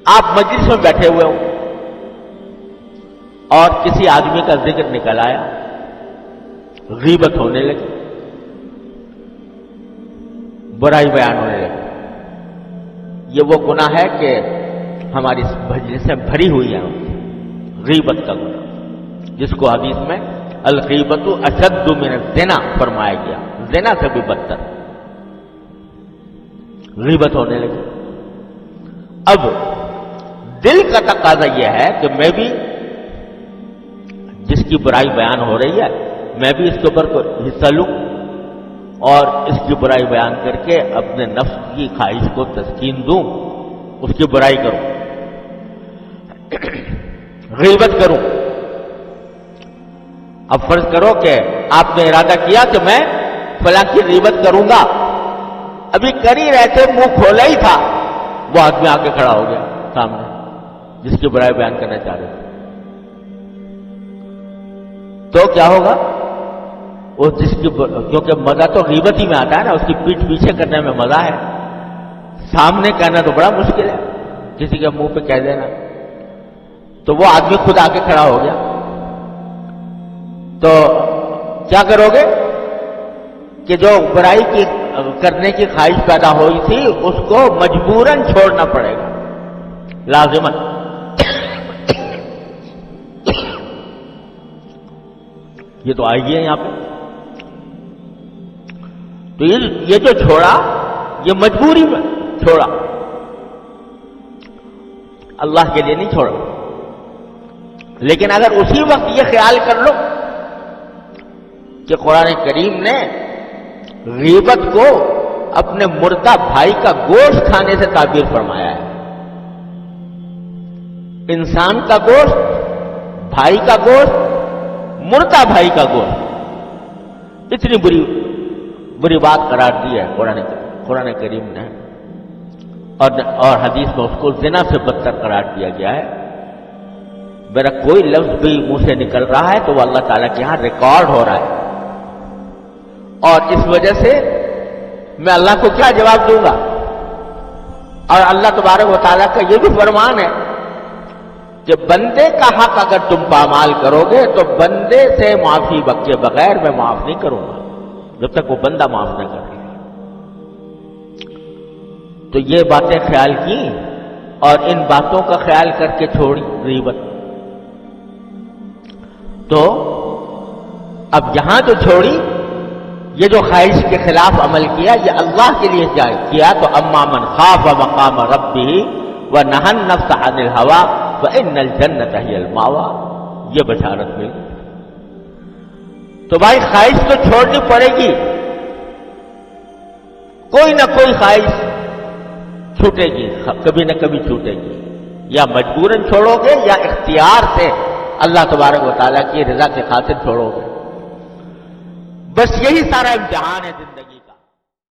آپ مجلس میں بیٹھے ہوئے ہوں اور کسی آدمی کا ذکر نکل آیا، غیبت ہونے لگی، برائی بیان ہونے لگی، یہ وہ گناہ ہے کہ ہماری مجلسیں بھری ہوئی ہیں غیبت کا گناہ، جس کو حدیث میں الغیبت اشد من الزنا فرمایا گیا، زنا سے بھی بدتر غیبت ہونے لگی۔ اب دل کا تقاضا یہ ہے کہ میں بھی جس کی برائی بیان ہو رہی ہے میں بھی اس کے اوپر حصہ لوں اور اس کی برائی بیان کر کے اپنے نفس کی خواہش کو تسکین دوں، اس کی برائی کروں، غیبت کروں۔ اب فرض کرو کہ آپ نے ارادہ کیا کہ میں فلاں کی غیبت کروں گا، ابھی کر ہی رہے تھے، منہ کھولا ہی تھا، وہ آدمی آ کے کھڑا ہو گیا سامنے جس کی برائی بیان کرنا چاہ رہے تھے، تو کیا ہوگا؟ وہ جس کی کیونکہ مزہ تو غیبت ہی میں آتا ہے نا، اس کی پیٹھ پیچھے کرنے میں مزہ ہے، سامنے کہنا تو بڑا مشکل ہے، کسی کے منہ پہ کہہ دینا۔ تو وہ آدمی خود آ کے کھڑا ہو گیا، تو کیا کرو گے کہ جو برائی کی کرنے کی خواہش پیدا ہوئی تھی اس کو مجبوراً چھوڑنا پڑے گا، لازماً۔ یہ تو آئی ہے یہاں پہ، تو یہ جو چھوڑا یہ مجبوری میں چھوڑا، اللہ کے لیے نہیں چھوڑا۔ لیکن اگر اسی وقت یہ خیال کر لو کہ قرآن کریم نے غیبت کو اپنے مردہ بھائی کا گوشت کھانے سے تعبیر فرمایا ہے، انسان کا گوشت، بھائی کا گوشت، مردہ بھائی کا گوشت، اتنی بری بات قرار دی ہے قرآن کریم نے، اور حدیث میں اس کو زنا سے بدتر قرار دیا گیا ہے۔ میرا کوئی لفظ بھی منہ سے نکل رہا ہے تو وہ اللہ تعالیٰ کے یہاں ریکارڈ ہو رہا ہے، اور اس وجہ سے میں اللہ کو کیا جواب دوں گا؟ اور اللہ تبارک و تعالیٰ کا یہ بھی فرمان ہے کہ بندے کا حق اگر تم پامال کرو گے تو بندے سے معافی کے بغیر میں معاف نہیں کروں گا جب تک وہ بندہ معاف نہ کرے۔ تو یہ باتیں خیال کی اور ان باتوں کا خیال کر کے چھوڑی غیبت، تو اب یہاں جو چھوڑی، یہ جو خواہش کے خلاف عمل کیا یہ اللہ کے لیے کیا، تو اما من خاف مقام ربہ ونہى النفس عن الہوى فإن الجنۃ ہی المأوى، یہ بشارت ملی۔ تو بھائی خواہش تو چھوڑنی پڑے گی، کوئی نہ کوئی خواہش چھوٹے گی، کبھی نہ کبھی چھوٹے گی، یا مجبوراً چھوڑو گے یا اختیار سے اللہ تبارک و تعالیٰ کی رضا کی خاطر چھوڑو گے، بس یہی سارا امتحان ہے زندگی۔